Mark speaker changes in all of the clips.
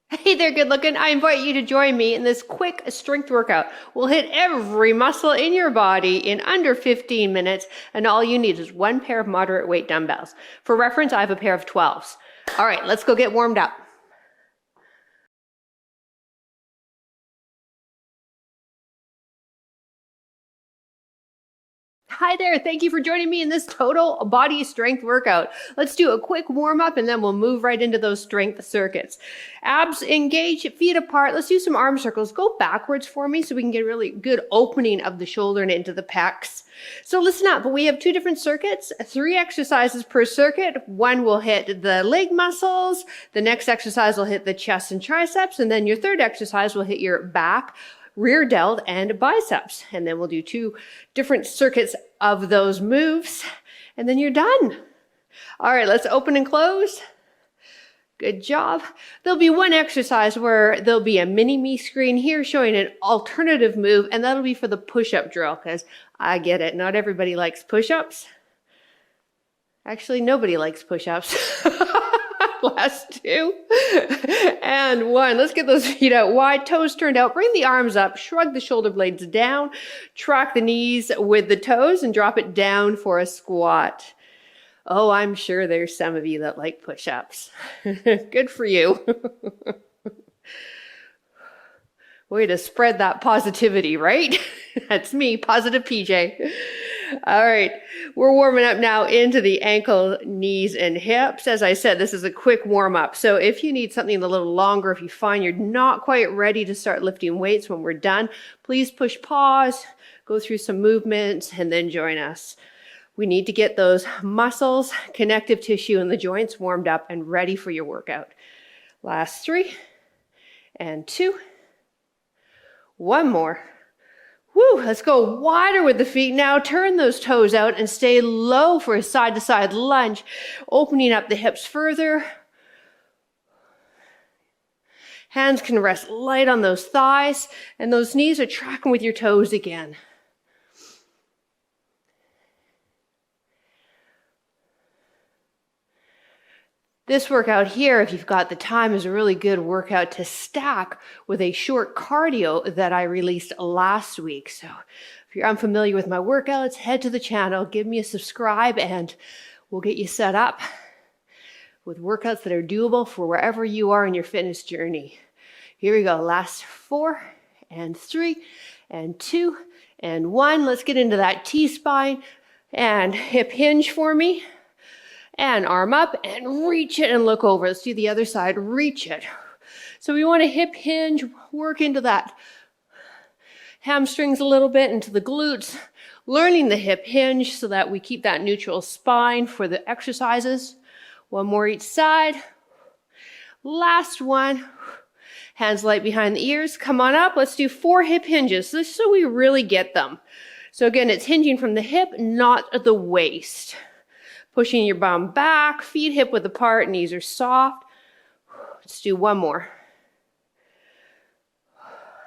Speaker 1: Hey there, good looking. I invite you to join me in this quick strength workout. We'll hit every muscle in your body in under 15 minutes, and all you need is one pair of moderate weight dumbbells. For reference, I have a pair of 12s. All right, let's go get warmed up. Hi there, thank you for joining me in this total body strength workout. Let's do a quick warm up and then we'll move right into those strength circuits. Abs engage, feet apart. Let's do some arm circles. Go backwards for me so we can get a really good opening of the shoulder and into the pecs. So listen up, we have two different circuits, 3 exercises per circuit. One will hit the leg muscles, the next exercise will hit the chest and triceps, and then your third exercise will hit your back, rear delt, and biceps. And then we'll do 2 different circuits of those moves, and then you're done. All right, let's open and close. Good job. There'll be one exercise where there'll be a mini-me screen here showing an alternative move, and that'll be for the push-up drill, because I get it, not everybody likes push-ups. Actually, nobody likes push-ups. Last 2 and 1. Let's get those feet out wide, toes turned out. Bring the arms up, shrug the shoulder blades down, track the knees with the toes, and drop it down for a squat. Oh, I'm sure there's some of you that like push-ups. Good for you. Way to spread that positivity, right? That's me, positive PJ. All right, we're warming up now into the ankle, knees, and hips. As I said, this is a quick warm up. So if you need something a little longer, if you find you're not quite ready to start lifting weights when we're done, please push pause, go through some movements, and then join us. We need to get those muscles, connective tissue, and the joints warmed up and ready for your workout. Last 3 and 2. One more. Woo, let's go wider with the feet. Now turn those toes out and stay low for a side-to-side lunge, opening up the hips further. Hands can rest light on those thighs, and those knees are tracking with your toes again. This workout here, if you've got the time, is a really good workout to stack with a short cardio that I released last week. So if you're unfamiliar with my workouts, head to the channel, give me a subscribe, and we'll get you set up with workouts that are doable for wherever you are in your fitness journey. Here we go. Last 4 and 3 and 2 and 1. Let's get into that T-spine and hip hinge for me. And arm up and reach it and look over. Let's do the other side, reach it. So we want to hip hinge, work into that hamstrings a little bit, into the glutes, learning the hip hinge so that we keep that neutral spine for the exercises. One more each side. Last one. Hands light behind the ears. Come on up. Let's do 4 hip hinges so we really get them. So again, it's hinging from the hip, not the waist. Pushing your bum back, feet hip width apart, knees are soft. Let's do one more.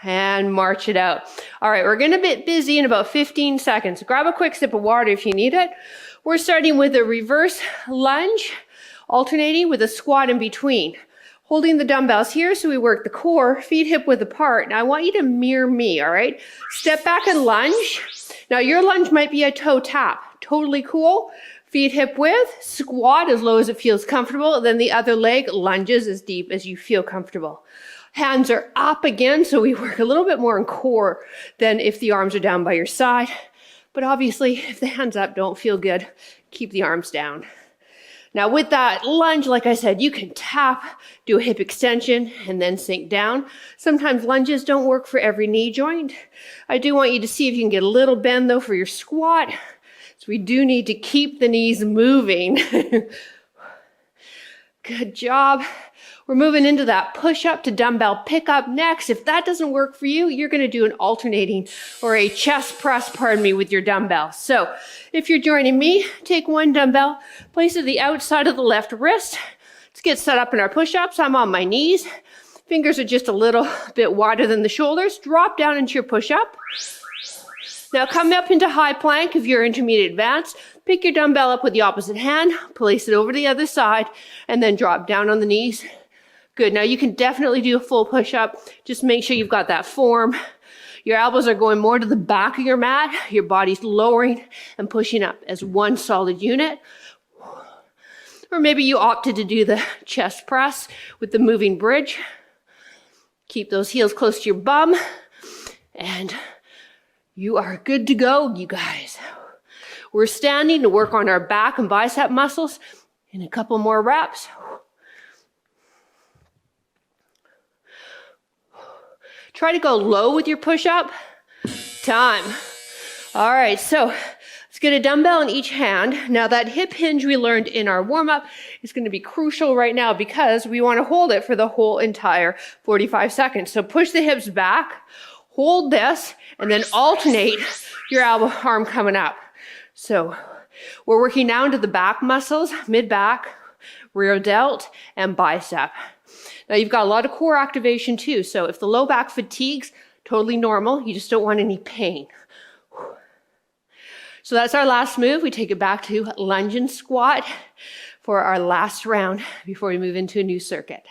Speaker 1: And march it out. All right, we're gonna get busy in about 15 seconds. Grab a quick sip of water if you need it. We're starting with a reverse lunge, alternating with a squat in between. Holding the dumbbells here so we work the core, feet hip width apart. Now I want you to mirror me, all right? Step back and lunge. Now your lunge might be a toe tap. Totally cool. Feet hip width, squat as low as it feels comfortable. Then the other leg lunges as deep as you feel comfortable. Hands are up again, so we work a little bit more in core than if the arms are down by your side. But obviously, if the hands up don't feel good, keep the arms down. Now with that lunge, like I said, you can tap, do a hip extension, and then sink down. Sometimes lunges don't work for every knee joint. I do want you to see if you can get a little bend though for your squat. So we do need to keep the knees moving. Good job. We're moving into that push-up to dumbbell pickup next. If that doesn't work for you, you're going to do an alternating or a chest press, with your dumbbell. So if you're joining me, take one dumbbell, place it at the outside of the left wrist. Let's get set up in our push-ups. I'm on my knees. Fingers are just a little bit wider than the shoulders. Drop down into your push-up. Now come up into high plank if you're intermediate advanced. Pick your dumbbell up with the opposite hand, place it over the other side, and then drop down on the knees. Good. Now you can definitely do a full push-up. Just make sure you've got that form. Your elbows are going more to the back of your mat. Your body's lowering and pushing up as one solid unit. Or maybe you opted to do the chest press with the moving bridge. Keep those heels close to your bum. And you are good to go, you guys. We're standing to work on our back and bicep muscles in a couple more reps. Try to go low with your push-up. Time. All right, so let's get a dumbbell in each hand. Now that hip hinge we learned in our warm-up is going to be crucial right now because we want to hold it for the whole entire 45 seconds. So push the hips back, hold this, and then alternate your elbow arm coming up. So we're working now into the back muscles, mid-back, rear delt, and bicep. Now you've got a lot of core activation too. So if the low back fatigues, totally normal. You just don't want any pain. So that's our last move. We take it back to lunge and squat for our last round before we move into a new circuit.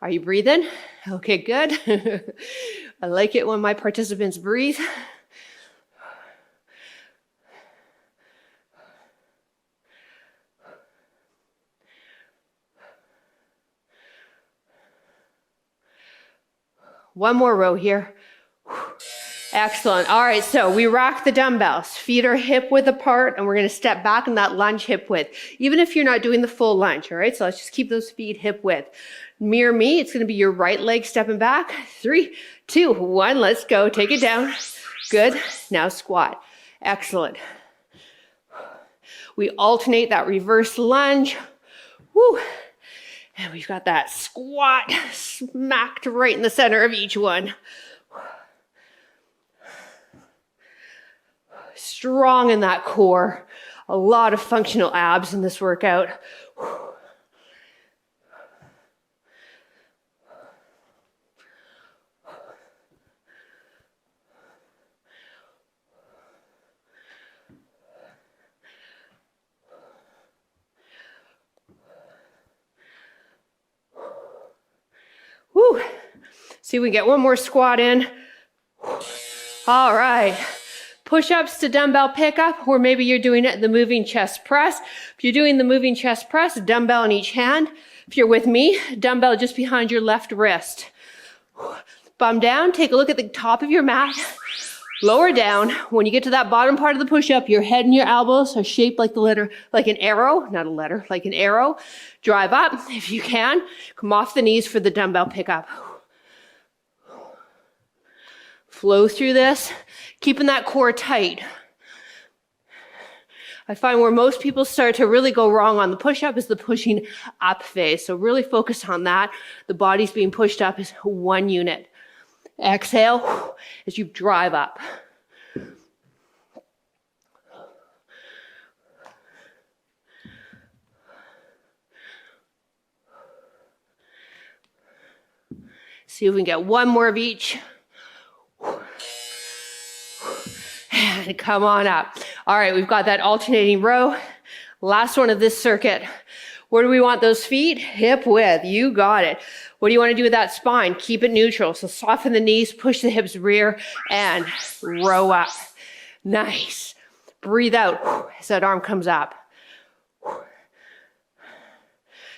Speaker 1: Are you breathing? Okay, good. I like it when my participants breathe. One more row here. Excellent. All right, so we rack the dumbbells. Feet are hip width apart, and we're going to step back in that lunge hip width, even if you're not doing the full lunge, all right? So let's just keep those feet hip width. Mirror me. It's going to be your right leg stepping back. 3, 2, 1. Let's go. Take it down. Good. Now squat. Excellent. We alternate that reverse lunge. Woo. And we've got that squat smacked right in the center of each one. Strong in that core. A lot of functional abs in this workout. Woo. See if we can get one more squat in. All right. Push-ups to dumbbell pickup, or maybe you're doing it in the moving chest press. If you're doing the moving chest press, a dumbbell in each hand. If you're with me, dumbbell just behind your left wrist. Bum down, take a look at the top of your mat. Lower down. When you get to that bottom part of the push-up, your head and your elbows are shaped like the letter, like an arrow, not a letter, like an arrow. Drive up if you can. Come off the knees for the dumbbell pickup. Flow through this, keeping that core tight. I find where most people start to really go wrong on the push-up is the pushing up phase. So really focus on that. The body's being pushed up as one unit. Exhale as you drive up. See if we can get one more of each. And come on up. All right, we've got that alternating row. Last one of this circuit. Where do we want those feet? Hip width. You got it. What do you want to do with that spine? Keep it neutral. So soften the knees, push the hips rear, and row up. Nice. Breathe out as that arm comes up.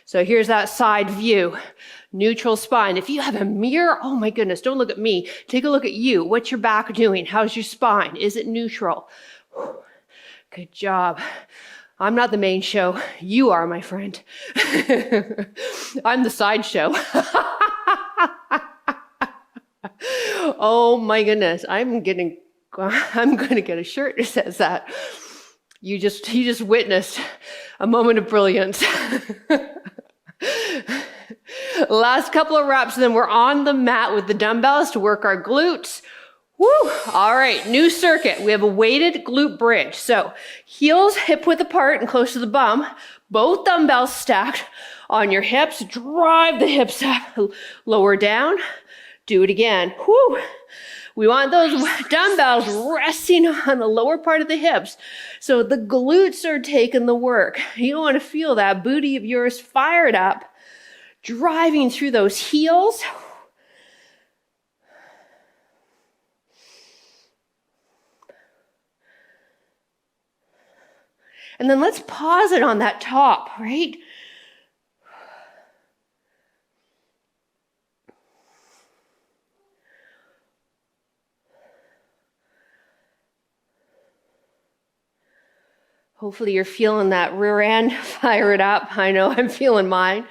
Speaker 1: So here's that side view. Neutral spine. If you have a mirror, oh my goodness, don't look at me. Take a look at you. What's your back doing? How's your spine? Is it neutral? Good job. I'm not the main show. You are, my friend. I'm the sideshow. Oh my goodness. I'm going to get a shirt that says that. You just witnessed a moment of brilliance. Last couple of reps, and then we're on the mat with the dumbbells to work our glutes. Woo! All right, new circuit. We have a weighted glute bridge. So heels hip width apart and close to the bum. Both dumbbells stacked on your hips. Drive the hips up. Lower down. Do it again. Woo! We want those dumbbells resting on the lower part of the hips. So the glutes are taking the work. You want to feel that booty of yours fired up. driving through those heels. And then let's pause it on that top, right? Hopefully you're feeling that rear end, fire it up. I know I'm feeling mine.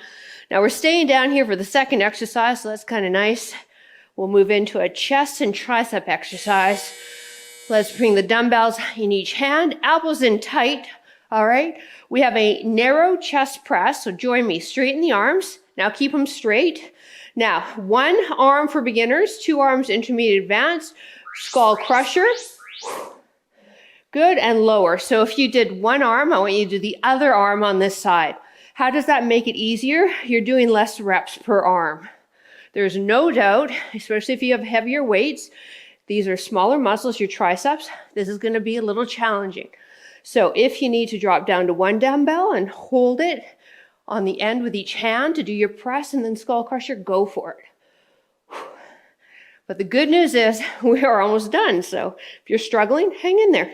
Speaker 1: Now we're staying down here for the second exercise, so that's kind of nice. We'll move into a chest and tricep exercise. Let's bring the dumbbells in each hand, elbows in tight, all right? We have a narrow chest press, so join me. Straighten the arms. Now keep them straight. Now, one arm for beginners, two arms intermediate advanced, skull crusher. Good, and lower. So if you did one arm, I want you to do the other arm on this side. How does that make it easier? You're doing less reps per arm. There's no doubt, especially if you have heavier weights, these are smaller muscles, your triceps, this is going to be a little challenging. So if you need to drop down to one dumbbell and hold it on the end with each hand to do your press and then skull crusher, go for it. But the good news is we are almost done. So if you're struggling, hang in there.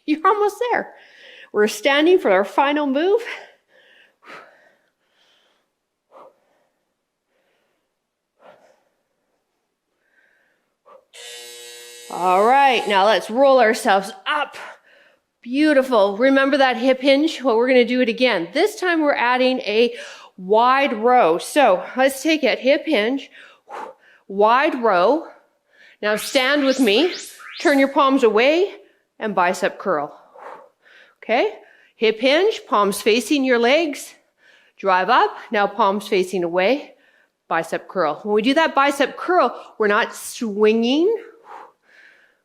Speaker 1: You're almost there. We're standing for our final move. All right, now let's roll ourselves up. Beautiful. Remember that hip hinge? Well, we're going to do it again. This time we're adding a wide row. So let's take it. Hip hinge, wide row. Now stand with me. Turn your palms away and bicep curl. Okay? Hip hinge, palms facing your legs. Drive up. Now palms facing away. Bicep curl. When we do that bicep curl, we're not swinging.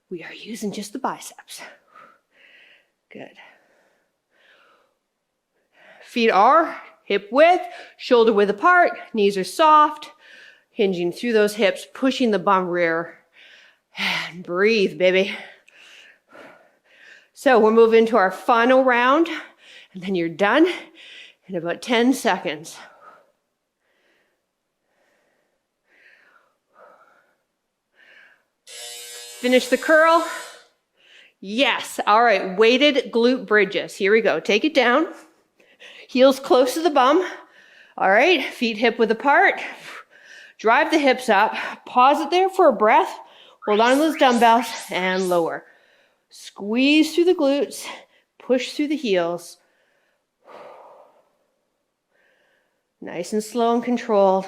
Speaker 1: We are using just the biceps. Good. Feet are hip width, shoulder width apart, knees are soft, hinging through those hips, pushing the bum rear. And breathe, baby. So we're moving to our final round, and then you're done in about 10 seconds. Finish the curl. Yes. All right. Weighted glute bridges. Here we go. Take it down. Heels close to the bum. All right. Feet hip width apart. Drive the hips up. Pause it there for a breath. Hold on to those dumbbells and lower. Squeeze through the glutes. Push through the heels. Nice and slow and controlled.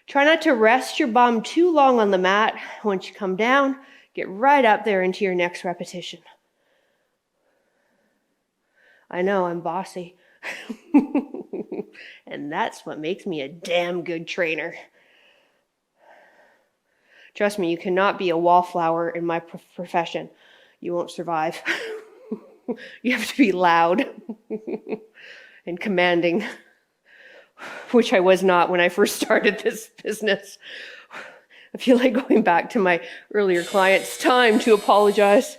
Speaker 1: Try not to rest your bum too long on the mat. Once you come down, get right up there into your next repetition. I know, I'm bossy. And that's what makes me a damn good trainer. Trust me, you cannot be a wallflower in my profession. You won't survive. You have to be loud and commanding, which I was not when I first started this business. I feel like going back to my earlier clients' time to apologize.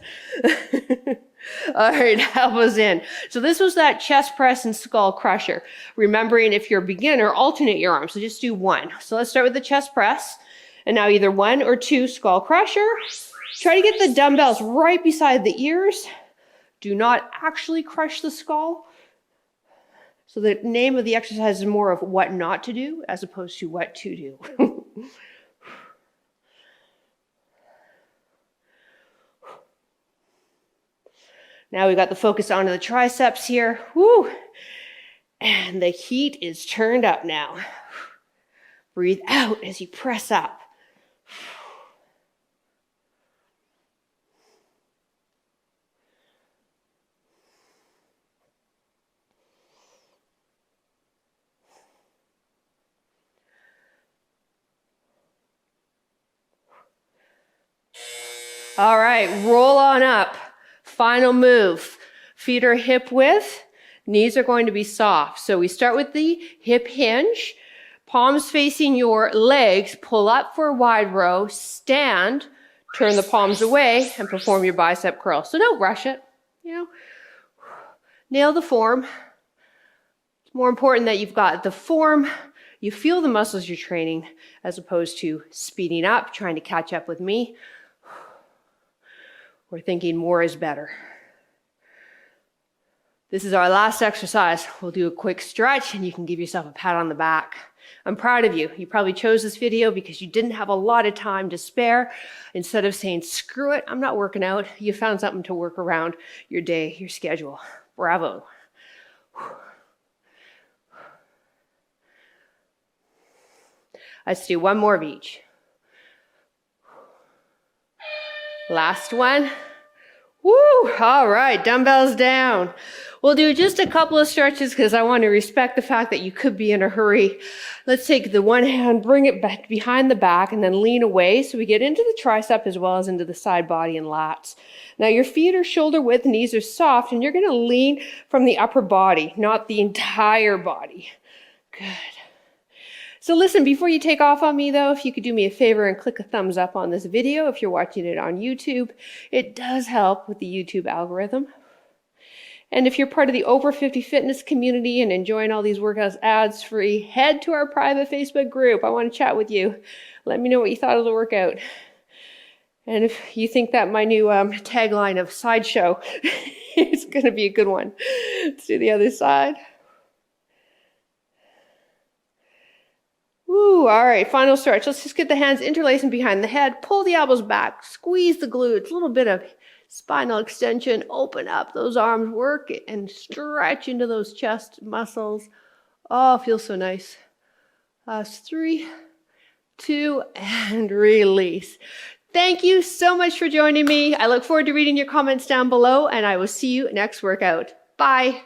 Speaker 1: All right, elbows in. So this was that chest press and skull crusher. Remembering if you're a beginner, alternate your arms. So just do one. So let's start with the chest press. And now either one or two skull crusher. Try to get the dumbbells right beside the ears. Do not actually crush the skull. So the name of the exercise is more of what not to do as opposed to what to do. Now we got the focus onto the triceps here. Woo! And the heat is turned up now. Breathe out as you press up. All right, roll on up. Final move. Feet are hip width. Knees are going to be soft. So we start with the hip hinge. Palms facing your legs. Pull up for a wide row. Stand. Turn the palms away and perform your bicep curl. So don't rush it. You know, nail the form. More important that you've got the form, you feel the muscles you're training, as opposed to speeding up, trying to catch up with me, or thinking more is better. This is our last exercise. We'll do a quick stretch and you can give yourself a pat on the back. I'm proud of you. You probably chose this video because you didn't have a lot of time to spare. Instead of saying, screw it, I'm not working out, you found something to work around your day, your schedule. Bravo. Let's do one more of each. Last one. Woo! All right, dumbbells down. We'll do just a couple of stretches because I want to respect the fact that you could be in a hurry. Let's take the one hand, bring it back behind the back, and then lean away so we get into the tricep as well as into the side body and lats. Now your feet are shoulder width, knees are soft, and you're going to lean from the upper body, not the entire body. Good. So listen, before you take off on me though, if you could do me a favor and click a thumbs up on this video if you're watching it on YouTube, it does help with the YouTube algorithm. And if you're part of the Over 50 Fitness community and enjoying all these workouts ads-free, head to our private Facebook group. I want to chat with you. Let me know what you thought of the workout. And if you think that my new tagline of sideshow is going to be a good one. Let's do the other side. Woo, all right, final stretch. Let's just get the hands interlacing behind the head. Pull the elbows back. Squeeze the glutes. A little bit of spinal extension. Open up those arms. Work and stretch into those chest muscles. Oh, feels so nice. Last 3, 2, and release. Thank you so much for joining me. I look forward to reading your comments down below, and I will see you next workout. Bye.